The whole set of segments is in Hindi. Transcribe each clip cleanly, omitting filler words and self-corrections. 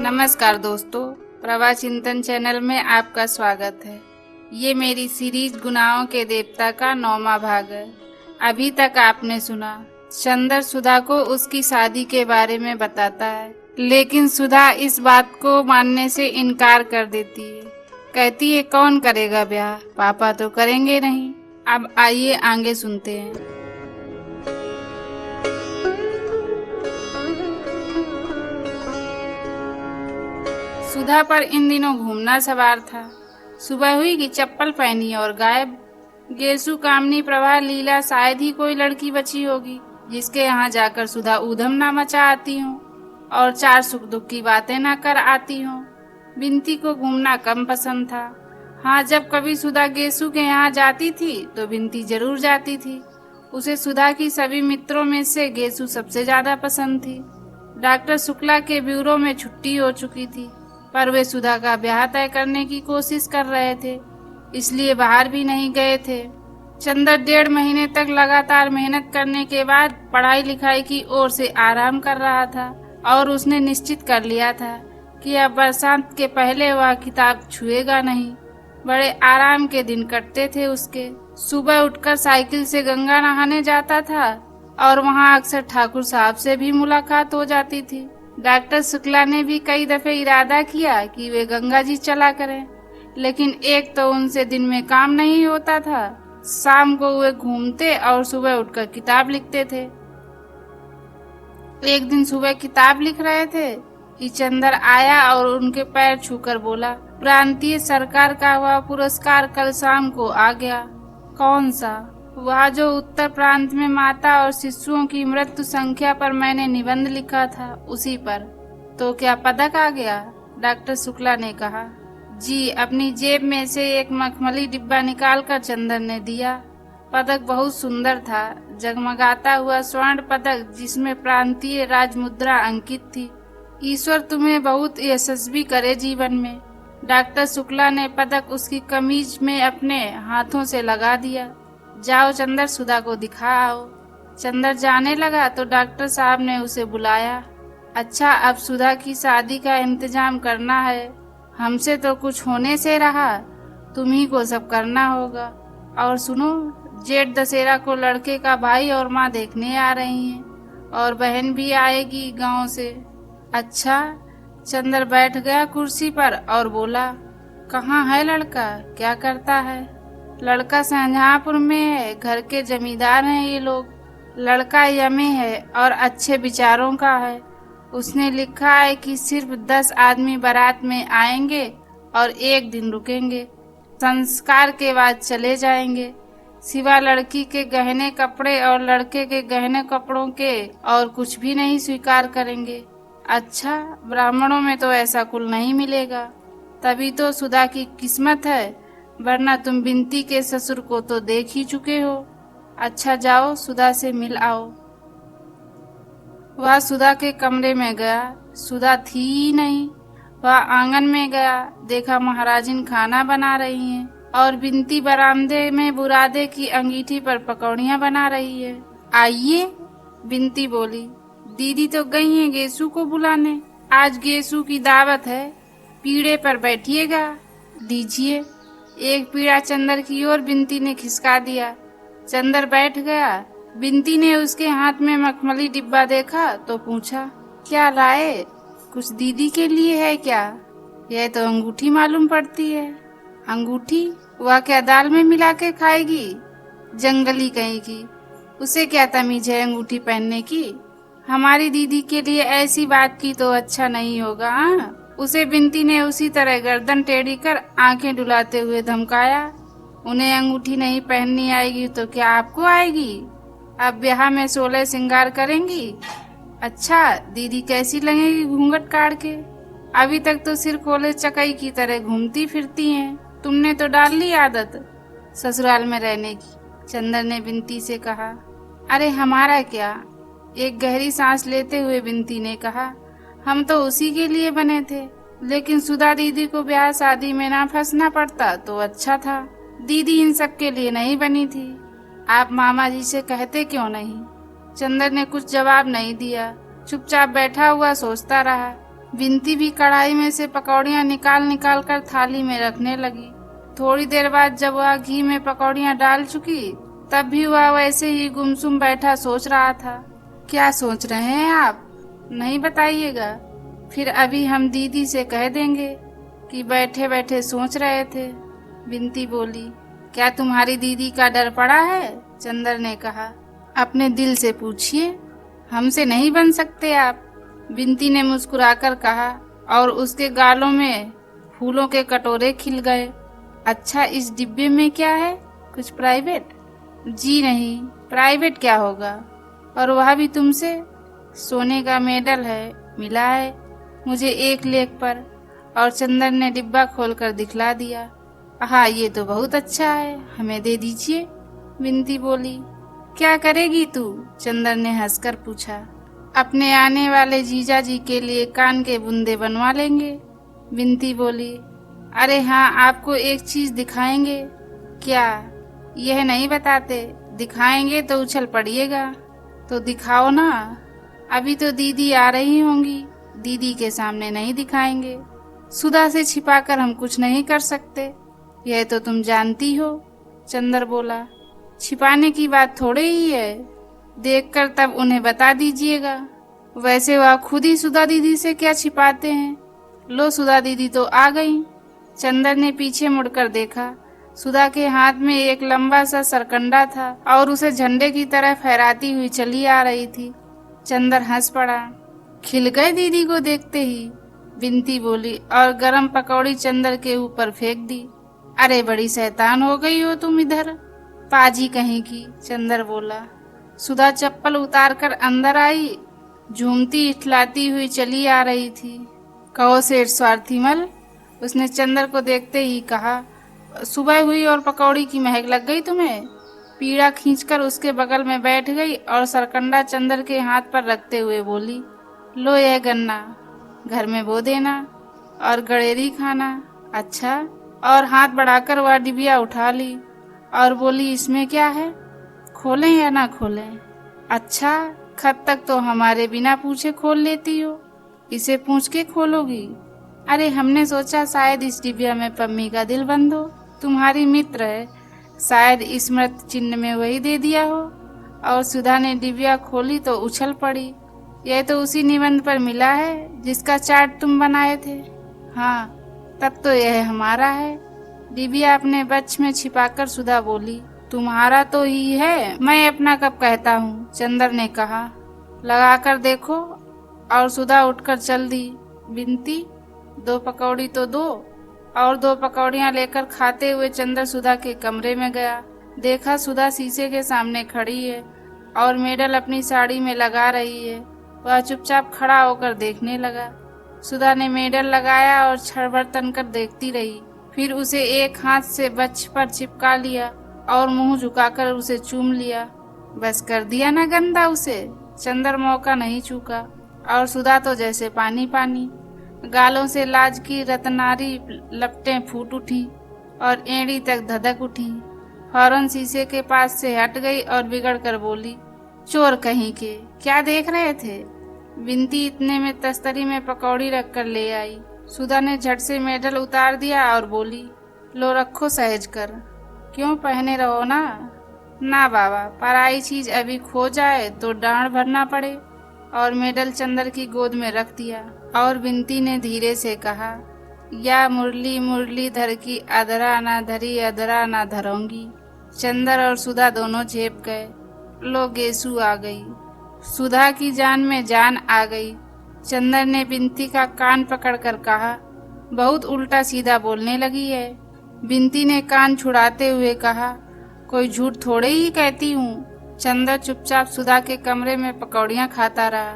नमस्कार दोस्तों, प्रभा चिंतन चैनल में आपका स्वागत है। ये मेरी सीरीज गुनाहों के देवता का 9वां भाग है। अभी तक आपने सुना चंदर सुधा को उसकी शादी के बारे में बताता है, लेकिन सुधा इस बात को मानने से इनकार कर देती है। कहती है कौन करेगा ब्याह, पापा तो करेंगे नहीं। अब आइए आगे सुनते हैं। सुधा पर इन दिनों घूमना सवार था। सुबह हुई कि चप्पल पहनी और गायब। गेसु, कामनी, प्रभा, लीला, शायद ही कोई लड़की बची होगी जिसके यहाँ जाकर सुधा ऊधम ना मचा आती हो और 4 सुख दुख की बातें ना कर आती हो। बिंती को घूमना कम पसंद था। हाँ, जब कभी सुधा गेसु के यहाँ जाती थी तो बिंती जरूर जाती थी। उसे सुधा की सभी मित्रों में से गेसु सबसे ज्यादा पसंद थी। डॉक्टर शुक्ला के ब्यूरो में छुट्टी हो चुकी थी, पर वे सुधा का ब्याह तय करने की कोशिश कर रहे थे, इसलिए बाहर भी नहीं गए थे। चंदर 1.5 महीने तक लगातार मेहनत करने के बाद पढ़ाई लिखाई की ओर से आराम कर रहा था और उसने निश्चित कर लिया था कि अब बरसात के पहले वह किताब छुएगा नहीं। बड़े आराम के दिन कटते थे उसके। सुबह उठकर साइकिल से गंगा नहाने जाता था और वहाँ अक्सर ठाकुर साहब से भी मुलाकात हो जाती थी। डॉक्टर शुक्ला ने भी कई दफे इरादा किया कि वे गंगा जी चला करें, लेकिन एक तो उनसे दिन में काम नहीं होता था, शाम को वे घूमते और सुबह उठकर किताब लिखते थे। एक दिन सुबह किताब लिख रहे थे कि चंदर आया और उनके पैर छूकर बोला, प्रांतीय सरकार का वह पुरस्कार कल शाम को आ गया। कौन सा? वह जो उत्तर प्रांत में माता और शिशुओं की मृत्यु संख्या पर मैंने निबंध लिखा था, उसी पर। तो क्या पदक आ गया? डॉक्टर शुक्ला ने कहा। जी। अपनी जेब में से एक मखमली डिब्बा निकालकर चंदर ने दिया। पदक बहुत सुंदर था, जगमगाता हुआ स्वर्ण पदक जिसमें प्रांतीय राजमुद्रा अंकित थी। ईश्वर तुम्हें बहुत यशस्वी करे जीवन में। डॉक्टर शुक्ला ने पदक उसकी कमीज में अपने हाथों से लगा दिया। जाओ चंदर, सुधा को दिखा आओ। चंदर जाने लगा तो डॉक्टर साहब ने उसे बुलाया। अच्छा, अब सुधा की शादी का इंतजाम करना है। हमसे तो कुछ होने से रहा, तुम्ही को सब करना होगा। और सुनो, जेठ दशहरा को लड़के का भाई और माँ देखने आ रही हैं और बहन भी आएगी गांव से। अच्छा। चंदर बैठ गया कुर्सी पर और बोला, कहाँ है लड़का, क्या करता है? लड़का शाहजहांपुर में है, घर के जमींदार हैं ये लोग। लड़का यमे है और अच्छे विचारों का है। उसने लिखा है कि सिर्फ 10 आदमी बारात में आएंगे और 1 दिन रुकेंगे, संस्कार के बाद चले जाएंगे। सिवा लड़की के गहने कपड़े और लड़के के गहने कपड़ों के और कुछ भी नहीं स्वीकार करेंगे। अच्छा, ब्राह्मणों में तो ऐसा कुल नहीं मिलेगा। तभी तो सुधा की किस्मत है, वरना तुम बिंती के ससुर को तो देख ही चुके हो। अच्छा, जाओ सुधा से मिल आओ। वह सुधा के कमरे में गया। सुधा थी ही नहीं। वह आंगन में गया, देखा महाराजिन खाना बना रही हैं और बिंती बरामदे में बुरादे की अंगीठी पर पकौड़ियाँ बना रही है। आइए, बिंती बोली। दीदी तो गई हैं गेसु को बुलाने, आज गेसु की दावत है, पीढ़े पर बैठिएगा। दीजिए। एक पीड़ा चंदर की ओर बिंती ने खिसका दिया। चंदर बैठ गया। बिंती ने उसके हाथ में मखमली डिब्बा देखा तो पूछा, क्या लाए? कुछ दीदी के लिए है क्या? यह तो अंगूठी मालूम पड़ती है। अंगूठी? वह क्या दाल में मिला के खाएगी? जंगली कहीं की, उसे क्या तमीज है अंगूठी पहनने की? हमारी दीदी के लिए ऐसी बात की तो अच्छा नहीं होगा। हाँ, उसे बिंती ने उसी तरह गर्दन टेढ़ी कर आंखें डुलाते हुए धमकाया। उन्हें अंगूठी नहीं पहननी आएगी तो क्या आपको आएगी? अब ब्याह में 16 श्रृंगार करेंगी। अच्छा, दीदी कैसी लगेगी घूंघट काट के? अभी तक तो सिर खोले चकई की तरह घूमती फिरती हैं। तुमने तो डाल ली आदत ससुराल में रहने की। चंदर ने बिंती से कहा। अरे हमारा क्या? एक गहरी सांस लेते हुए बिंती ने कहा, हम तो उसी के लिए बने थे, लेकिन सुधा दीदी को ब्याह शादी में ना फंसना पड़ता तो अच्छा था। दीदी इन सब के लिए नहीं बनी थी। आप मामा जी से कहते क्यों नहीं? चंदर ने कुछ जवाब नहीं दिया, चुपचाप बैठा हुआ सोचता रहा। बिनती भी कढ़ाई में से पकौड़ियाँ निकाल निकाल कर थाली में रखने लगी। थोड़ी देर बाद जब वह घी में पकौड़ियाँ डाल चुकी तब भी वह वैसे ही गुमसुम बैठा सोच रहा था। क्या सोच रहे हैं आप? नहीं बताइएगा। फिर अभी हम दीदी से कह देंगे कि बैठे बैठे सोच रहे थे। बिनती बोली। क्या तुम्हारी दीदी का डर पड़ा है? चंदर ने कहा। अपने दिल से पूछिए, हमसे नहीं बन सकते आप। बिनती ने मुस्कुराकर कहा और उसके गालों में फूलों के कटोरे खिल गए। अच्छा, इस डिब्बे में क्या है? कुछ प्राइवेट? जी नहीं, प्राइवेट क्या होगा, और वह भी तुमसे? सोने का मेडल है, मिला है मुझे 1 लेख पर। और चंदर ने डिब्बा खोलकर दिखला दिया। हाँ, ये तो बहुत अच्छा है, हमें दे दीजिए। बिनती बोली। क्या करेगी तू? चंदर ने हंसकर पूछा। अपने आने वाले जीजा जी के लिए कान के बुंदे बनवा लेंगे। बिनती बोली। अरे हाँ, आपको एक चीज दिखाएंगे। क्या? यह नहीं बताते, दिखाएंगे तो उछल पड़िएगा। तो दिखाओ ना। अभी तो दीदी आ रही होंगी, दीदी के सामने नहीं दिखाएंगे। सुधा से छिपाकर हम कुछ नहीं कर सकते, यह तो तुम जानती हो। चंदर बोला। छिपाने की बात थोड़ी ही है, देखकर तब उन्हें बता दीजिएगा। वैसे वह खुद ही सुधा दीदी से क्या छिपाते हैं। लो, सुधा दीदी तो आ गई। चंदर ने पीछे मुड़कर देखा। सुधा के हाथ में एक लंबा सा सरकंडा था और उसे झंडे की तरह फहराती हुई चली आ रही थी। चंदर हंस पड़ा। खिल गए दीदी को देखते ही, बिनती बोली और गरम पकौड़ी चंदर के ऊपर फेंक दी। अरे बड़ी शैतान हो गई हो तुम इधर, पाजी कहीं की। चंदर बोला। सुधा चप्पल उतारकर अंदर आई, झूमती इठलाती हुई चली आ रही थी। कहो सेठ स्वार्थीमल, उसने चंदर को देखते ही कहा। सुबह हुई और पकौड़ी की महक लग गई तुम्हें? पीड़ा खींचकर उसके बगल में बैठ गई और सरकंडा चंदर के हाथ पर रखते हुए बोली। लो, यह गन्ना घर में बो देना और गड़ेरी खाना। अच्छा। और हाथ बढ़ाकर वह डिबिया उठा ली और बोली, इसमें क्या है, खोलें या ना खोलें? अच्छा, खत तक तो हमारे बिना पूछे खोल लेती हो, इसे पूछ के खोलोगी? अरे हमने सोचा शायद इस डिबिया में पम्मी का दिल बंद हो, तुम्हारी मित्र है, शायद स्मृति चिन्ह में वही दे दिया हो। और सुधा ने डिबिया खोली तो उछल पड़ी। यह तो उसी निबंध पर मिला है जिसका चार्ट तुम बनाए थे। हाँ, तब तो यह हमारा है। डिबिया अपने बच्च में छिपाकर सुधा बोली। तुम्हारा तो ही है, मैं अपना कब कहता हूँ? चंदर ने कहा। लगाकर देखो। और सुधा उठकर चल दी। बिनती, 2 पकौड़ी तो दो। और 2 पकौड़ियाँ लेकर खाते हुए चंदर सुधा के कमरे में गया। देखा सुधा शीशे के सामने खड़ी है और मेडल अपनी साड़ी में लगा रही है। वह चुपचाप खड़ा होकर देखने लगा। सुधा ने मेडल लगाया और छड़बड़ तनकर देखती रही। फिर उसे एक हाथ से बच्च पर चिपका लिया और मुंह झुकाकर उसे चूम लिया। बस कर दिया ना गंदा उसे। चंदर मौका नहीं चूका और सुधा तो जैसे पानी पानी। गालों से लाज की रतनारी लपटें फूट उठी और एड़ी तक धधक उठी। फौरन शीशे के पास से हट गई और बिगड़ कर बोली, चोर कहीं के, क्या देख रहे थे? बिनती इतने में तस्तरी में पकौड़ी रख कर ले आई। सुधा ने झट से मेडल उतार दिया और बोली, लो रखो सहेज कर। क्यों, पहने रहो ना। ना बाबा, पराई चीज अभी खो जाए तो डांड भरना पड़े। और मेडल चंदर की गोद में रख दिया और बिनती ने धीरे से कहा, या मुरली मुरली धर की अधरा ना धरी अधरा ना धरोंगी। चंदर और सुधा दोनों झेप गए। लो गेसू आ गई। सुधा की जान में जान आ गई। चंदर ने बिनती का कान पकड़कर कहा, बहुत उल्टा सीधा बोलने लगी है। बिनती ने कान छुड़ाते हुए कहा, कोई झूठ थोड़े ही कहती हूँ। चंदर चुपचाप सुधा के कमरे में पकौड़ियाँ खाता रहा।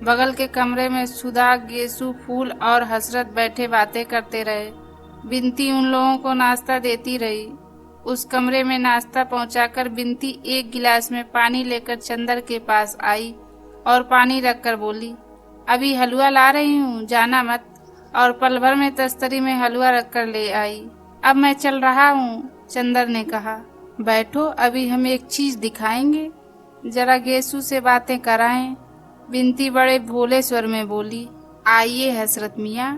बगल के कमरे में सुधा, गेसू, फूल और हसरत बैठे बातें करते रहे। बिनती उन लोगों को नाश्ता देती रही। उस कमरे में नाश्ता पहुंचाकर बिनती एक गिलास में पानी लेकर चंदर के पास आई और पानी रखकर बोली, अभी हलवा ला रही हूँ, जाना मत। और पल भर में तस्तरी में हलवा रखकर ले आई। अब मैं चल रहा हूँ, चंदर ने कहा। बैठो, अभी हम एक चीज दिखाएंगे, जरा गेसू से बातें कराएं। बिनती बड़े भोले स्वर में बोली। आइए हसरत मियाँ।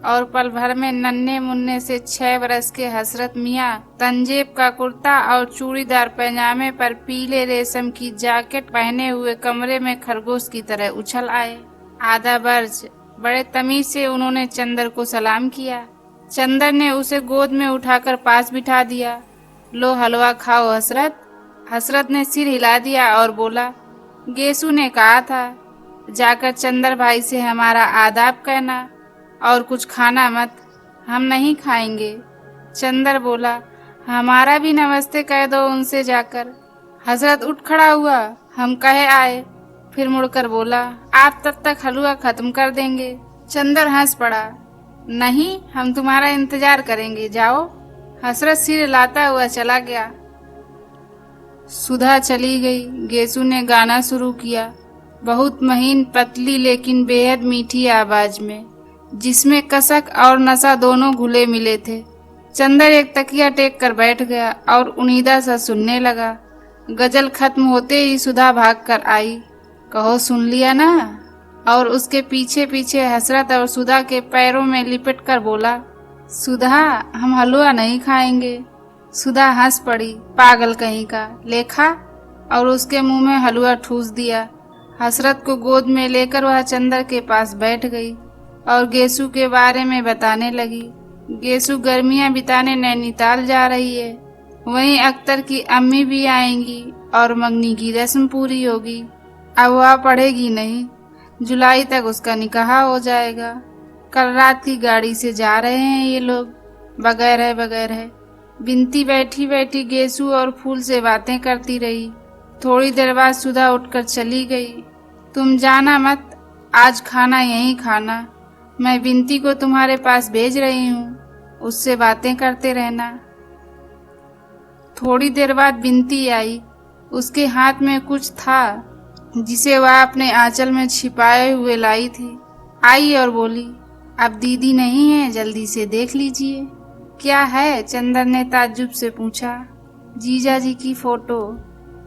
और पल भर में नन्हे मुन्ने से 6 बरस के हसरत मियाँ तंजेब का कुर्ता और चूड़ीदार पैजामे पर पीले रेशम की जैकेट पहने हुए कमरे में खरगोश की तरह उछल आए। आधा बर्ज बड़े तमीज से उन्होंने चंदर को सलाम किया। चंदर ने उसे गोद में उठाकर पास बिठा दिया। लो हलवा खाओ हसरत। हसरत ने सिर हिला दिया और बोला, गेसू ने कहा था जाकर चंदर भाई से हमारा आदाब कहना और कुछ खाना मत, हम नहीं खाएंगे। चंदर बोला, हमारा भी नमस्ते कह दो उनसे जाकर। हसरत उठ खड़ा हुआ, हम कहे आए। फिर मुड़कर बोला, आप तब तक हलवा खत्म कर देंगे। चंदर हंस पड़ा, नहीं, हम तुम्हारा इंतजार करेंगे, जाओ। हसरत सिर हिलाता हुआ चला गया। सुधा चली गई। गेसू ने गाना शुरू किया, बहुत महीन पतली लेकिन बेहद मीठी आवाज में, जिसमें कसक और नशा दोनों घुले मिले थे। चंदर एक तकिया टेक कर बैठ गया और उनीदा सा सुनने लगा। गजल खत्म होते ही सुधा भाग कर आई। कहो सुन लिया ना? और उसके पीछे पीछे हसरत और सुधा के पैरों में लिपट कर बोला, सुधा हम हलवा नहीं खाएंगे। सुधा हंस पड़ी, पागल कहीं का, लेखा, और उसके मुंह में हलवा ठूस दिया। हसरत को गोद में लेकर वह चंदर के पास बैठ गई और गेसू के बारे में बताने लगी। गेसू गर्मियां बिताने नैनीताल जा रही है। वहीं अख्तर की अम्मी भी आएंगी और मंगनी की रस्म पूरी होगी। अब वह पढ़ेगी नहीं, जुलाई तक उसका निकाह हो जाएगा। कल रात की गाड़ी से जा रहे हैं ये लोग, वगैरह। बिनती बैठी बैठी गेसू और फूल से बातें करती रही। थोड़ी देर बाद सुधा उठकर चली गई। तुम जाना मत, आज खाना यहीं खाना। मैं बिनती को तुम्हारे पास भेज रही हूँ, उससे बातें करते रहना। थोड़ी देर बाद बिनती आई। उसके हाथ में कुछ था जिसे वह अपने आंचल में छिपाए हुए लाई थी। आई और बोली, अब दीदी नहीं है, जल्दी से देख लीजिए। क्या है? चंदर ने ताज्जुब से पूछा। जीजा जी की फोटो,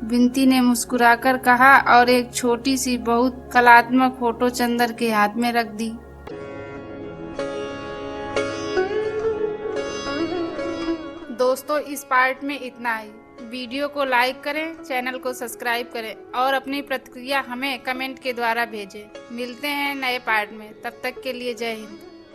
बिनती ने मुस्कुराकर कहा और एक छोटी सी बहुत कलात्मक फोटो चंदर के हाथ में रख दी। दोस्तों इस पार्ट में इतना ही। वीडियो को लाइक करें, चैनल को सब्सक्राइब करें और अपनी प्रतिक्रिया हमें कमेंट के द्वारा भेजें। मिलते हैं नए पार्ट में, तब तक के लिए जय हिंद।